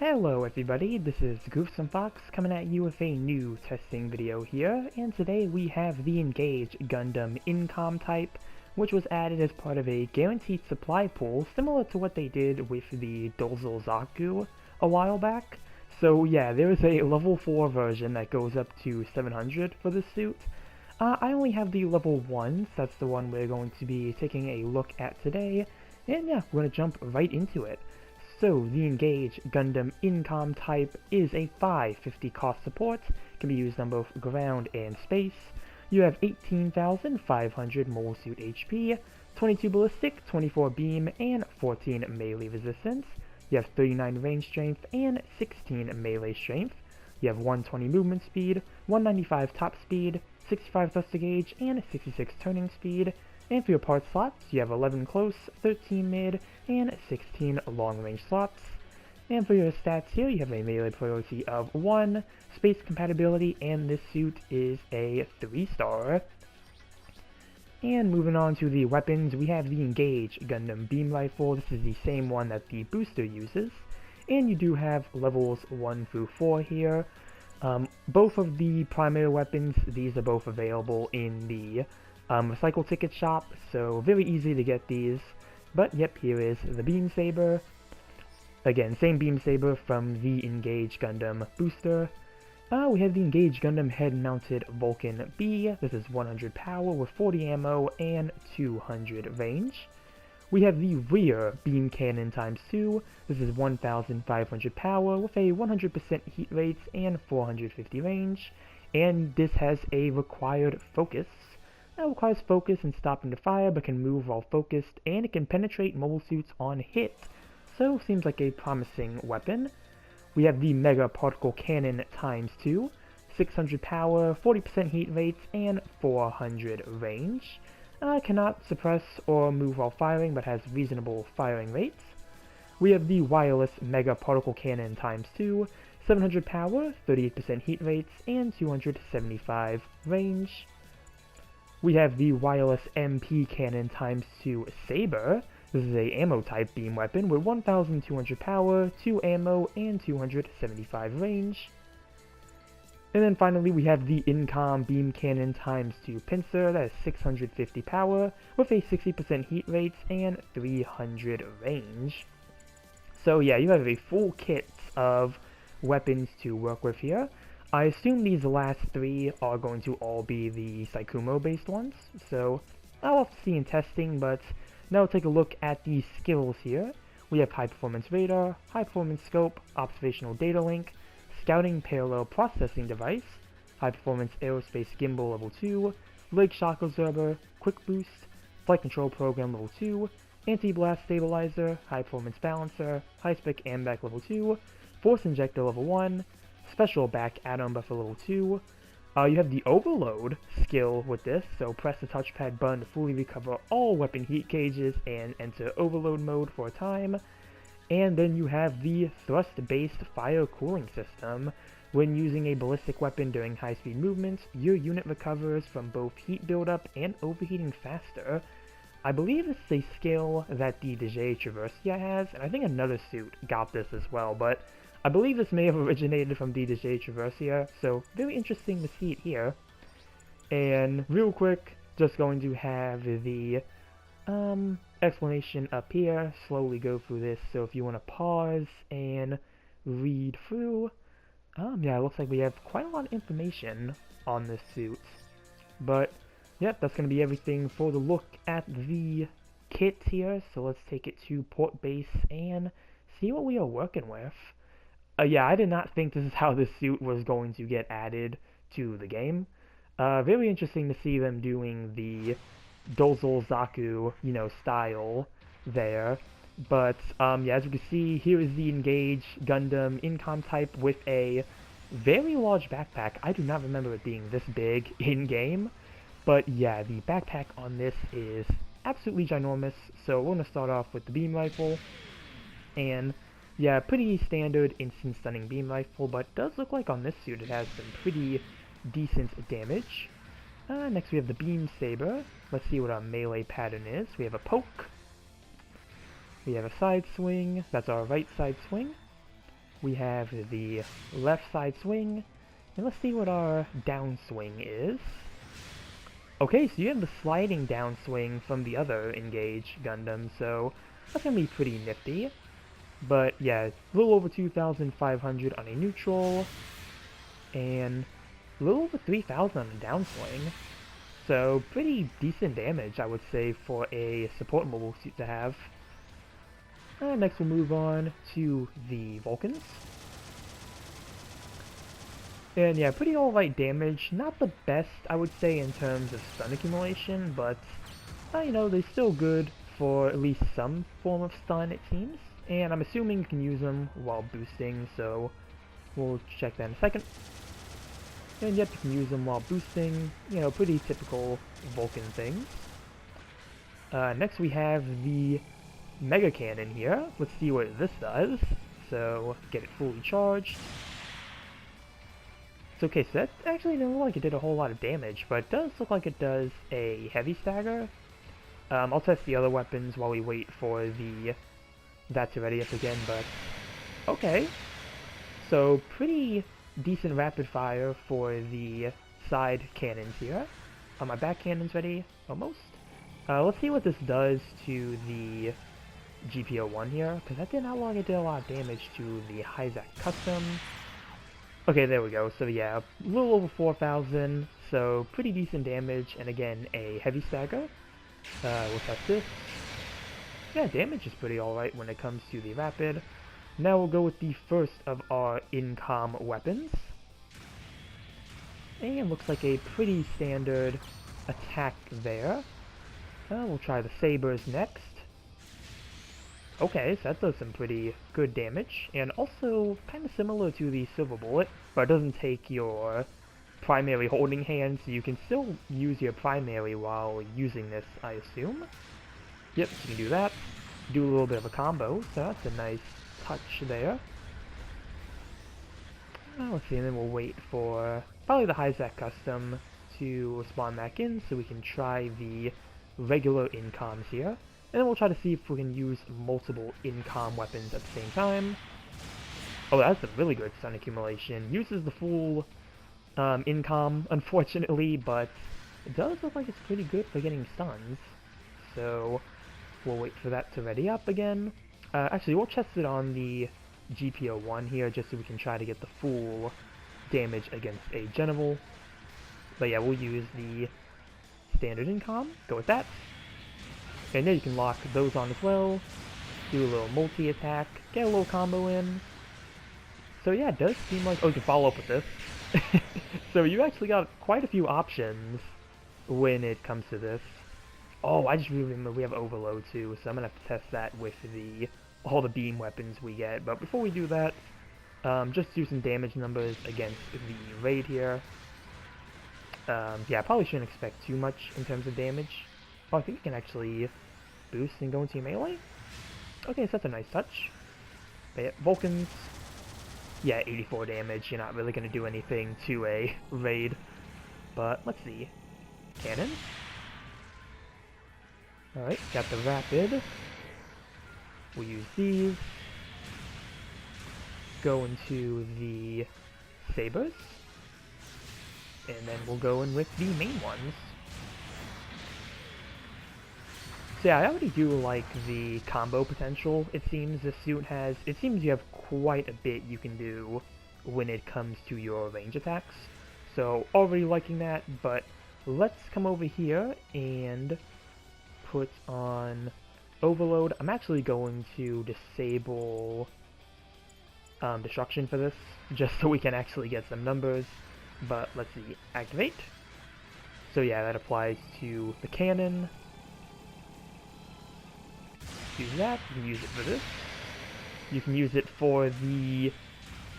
Hello everybody, this is Goofsome Fox coming at you with a new testing video here, and today we have the Engage Gundam Incom type, which was added as part of a guaranteed supply pool, similar to what they did with the Dozal Zaku a while back. So yeah, there is a level 4 version that goes up to 700 for this suit. I only have the level 1, so that's the one we're going to be taking a look at today, and yeah, we're going to jump right into it. So, the Engage Gundam Incom type is a 550 cost support, can be used on both ground and space. You have 18,500 mole suit HP, 22 ballistic, 24 beam, and 14 melee resistance. You have 39 range strength and 16 melee strength. You have 120 movement speed, 195 top speed, 65 thruster gauge, and 66 turning speed. And for your part slots, you have 11 close, 13 mid, and 16 long range slots. And for your stats here, you have a melee priority of 1, space compatibility, and this suit is a 3-star. And moving on to the weapons, we have the Engage Gundam Beam Rifle. This is the same one that the booster uses. And you do have levels 1 through 4 here. Both of the primary weapons, these are both available in the recycle ticket shop, so very easy to get these. But yep, here is the Beam Saber. Again, same Beam Saber from the Engage Gundam booster. We have the Engage Gundam head-mounted Vulcan B. This is 100 power with 40 ammo and 200 range. We have the rear Beam Cannon ×2. This is 1,500 power with a 100% heat rate and 450 range. And this has a required focus. That requires focus and stopping to fire, but can move while focused, and it can penetrate mobile suits on hit. So, seems like a promising weapon. We have the Mega Particle Cannon ×2, 600 power, 40% heat rates, and 400 range. Cannot suppress or move while firing, but has reasonable firing rates. We have the Wireless Mega Particle Cannon ×2, 700 power, 38% heat rates, and 275 range. We have the Wireless MP Cannon ×2 Saber. This is a ammo-type beam weapon with 1,200 power, 2 ammo, and 275 range. And then finally we have the Incom Beam Cannon ×2 Pincer. That is 650 power with a 60% heat rate and 300 range. So yeah, you have a full kit of weapons to work with here. I assume these last 3 are going to all be the Saikumo-based ones, so I'll have to see in testing, but now we'll take a look at the skills here. We have High Performance Radar, High Performance Scope, Observational Data Link, Scouting Parallel Processing Device, High Performance Aerospace Gimbal Level 2, Leg Shock Absorber, Quick Boost, Flight Control Program Level 2, Anti-Blast Stabilizer, High Performance Balancer, High Spec AMBAC Level 2, Force Injector Level 1, Special Back Add-on Buffer Level 2. You have the Overload skill with this, so press the touchpad button to fully recover all weapon heat gauges and enter Overload mode for a time. And then you have the Thrust-based Fire Cooling System. When using a ballistic weapon during high-speed movements, your unit recovers from both heat buildup and overheating faster. I believe this is a skill that the DJ Traversia has, and I think another suit got this as well, but I believe this may have originated from the DJ Traversia, so very interesting to see it here. And real quick, just going to have the explanation up here, slowly go through this, so if you want to pause and read through, yeah, it looks like we have quite a lot of information on this suit. But, yep, that's going to be everything for the look at the kit here, so let's take it to port base and see what we are working with. Yeah, I did not think this is how this suit was going to get added to the game. Very interesting to see them doing the Dozal Zaku, style there. But, yeah, as you can see, here is the Engage Gundam Incom type with a very large backpack. I do not remember it being this big in-game. But, yeah, the backpack on this is absolutely ginormous. So, we're going to start off with the beam rifle. And yeah, pretty standard instant stunning beam rifle, but does look like on this suit it has some pretty decent damage. Next we have the Beam Saber. Let's see what our melee pattern is. We have a poke. We have a side swing. That's our right side swing. we have the left side swing, and let's see what our downswing is. Okay, so you have the sliding downswing from the other Engage Gundam, so that's gonna be pretty nifty. But yeah, a little over 2,500 on a neutral, and a little over 3,000 on a downswing. So pretty decent damage, I would say, for a support mobile suit to have. Next we'll move on to the Vulcans. And yeah, pretty alright damage. Not the best, I would say, in terms of stun accumulation, but, you know, they're still good for at least some form of stun, it seems. And I'm assuming you can use them while boosting, so we'll check that in a second. And yep, you can use them while boosting, you know, pretty typical Vulcan things. Next we have the Mega Cannon here. Let's see what this does. So, get it fully charged. So, okay, so that actually didn't look like it did a whole lot of damage, but it does look like it does a heavy stagger. I'll test the other weapons while we wait for that to ready up again, but okay. So, pretty decent rapid fire for the side cannons here. My back cannon's ready, almost. Let's see what this does to the GPO-1 here, because that did not look like it did a lot of damage to the Hyzak Custom. Okay, there we go. So yeah, a little over 4,000, so pretty decent damage, and again, a heavy stagger. We'll test this. Yeah, damage is pretty alright when it comes to the rapid. Now we'll go with the first of our Incom weapons. And looks like a pretty standard attack there. We'll try the sabers next. Okay, so that does some pretty good damage, and also kind of similar to the Silver Bullet, but it doesn't take your primary holding hand, so you can still use your primary while using this, I assume. Yep, so you can do that. Do a little bit of a combo, so that's a nice touch there. Let's see, and then we'll wait for probably the Hyzak Custom to spawn back in, so we can try the regular Incoms here. And then we'll try to see if we can use multiple Incom weapons at the same time. Oh, that's a really good stun accumulation. Uses the full Incom, unfortunately, but it does look like it's pretty good for getting stuns. So we'll wait for that to ready up again. Actually, we'll test it on the GPO-1 here, just so we can try to get the full damage against a general. But yeah, we'll use the standard Incom. Go with that. And then you can lock those on as well, do a little multi-attack, get a little combo in. So yeah, it does seem like... Oh, you can follow up with this. So you actually got quite a few options when it comes to this. Oh, I just remember we have Overload too, so I'm going to have to test that with all the beam weapons we get. But before we do that, just do some damage numbers against the raid here. Yeah, I probably shouldn't expect too much in terms of damage. Oh, I think you can actually boost and go into your melee. Okay, so that's a nice touch. But yeah, Vulcans, yeah, 84 damage. You're not really going to do anything to a raid. But let's see. Cannon. Alright, got the rapid. We'll use these. Go into the sabers. And then we'll go in with the main ones. So yeah, I already do like the combo potential it seems this suit has. It seems you have quite a bit you can do when it comes to your range attacks. So already liking that, but let's come over here and put on Overload. I'm actually going to disable Destruction for this, just so we can actually get some numbers. But let's see, activate. So yeah, that applies to the cannon. Use that, you can use it for this. You can use it for the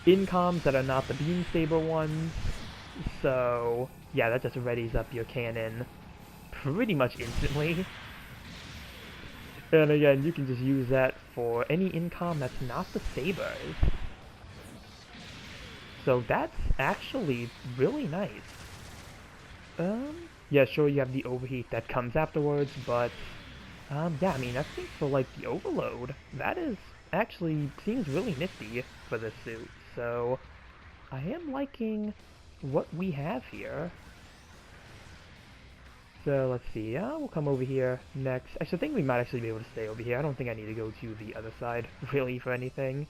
Incoms that are not the beam saber ones. So yeah, that just readies up your cannon pretty much instantly. And again, you can just use that for any Incom that's not the sabers. So that's actually really nice. Yeah, sure, you have the overheat that comes afterwards, but yeah, I mean, I think for like the Overload, that is actually seems really nifty for this suit, so I am liking what we have here. So let's see, we'll come over here next. Actually, I think we might actually be able to stay over here. I don't think I need to go to the other side, really, for anything.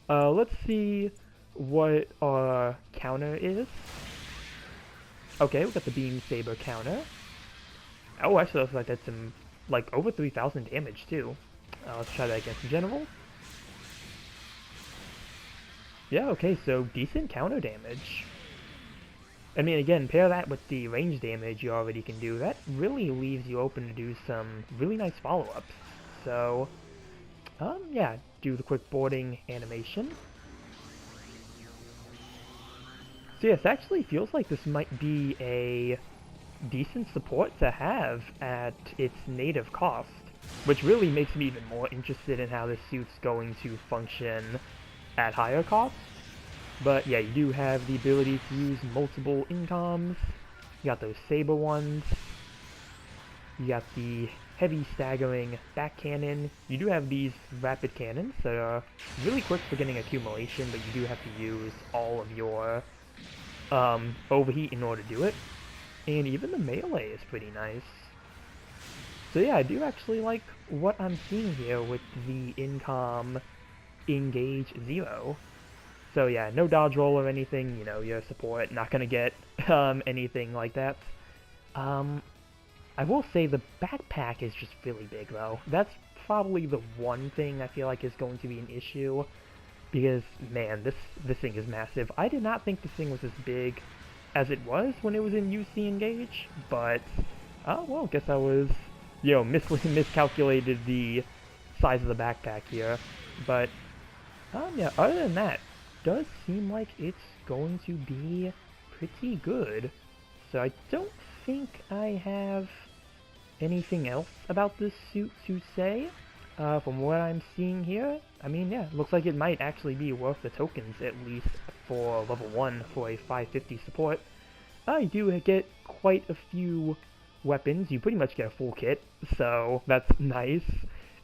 Let's see what our counter is. Okay, we got the Beam Saber counter. Oh, actually looks like that's some, like, over 3,000 damage, too. Let's try that against the General. Yeah, okay, so decent counter damage. I mean, again, pair that with the range damage you already can do. That really leaves you open to do some really nice follow-ups. So, yeah, do the quick boarding animation. So yes, actually feels like this might be a decent support to have at its native cost, which really makes me even more interested in how this suit's going to function at higher costs. But yeah, you do have the ability to use multiple incoms. You got those saber ones. You got the heavy staggering back cannon. You do have these rapid cannons that are really quick for getting accumulation, but you do have to use all of your overheat in order to do it. And even the melee is pretty nice. So yeah, I do actually like what I'm seeing here with the Incom Engage 0. So yeah, no dodge roll or anything, you know, your support not gonna get anything like that. I will say the backpack is just really big though. That's probably the one thing I feel like is going to be an issue, because man, this thing is massive. I did not think this thing was as big as it was when it was in UC Engage, but well, guess I was, you know, miscalculated the size of the backpack here. But yeah, other than that, does seem like it's going to be pretty good. So I don't think I have anything else about this suit to say. From what I'm seeing here, I mean, yeah, looks like it might actually be worth the tokens, at least for level 1 for a 550 support. You do get quite a few weapons. You pretty much get a full kit, so that's nice.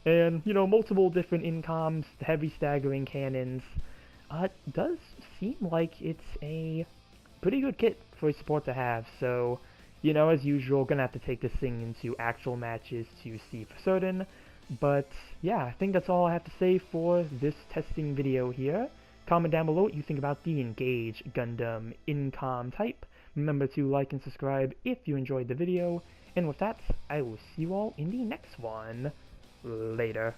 And, you know, multiple different incoms, heavy staggering cannons. It does seem like it's a pretty good kit for a support to have, so, you know, as usual, gonna have to take this thing into actual matches to see for certain. But yeah, I think that's all I have to say for this testing video here. Comment down below what you think about the Engage Gundam Incom type. Remember to like and subscribe if you enjoyed the video. And with that, I will see you all in the next one. Later.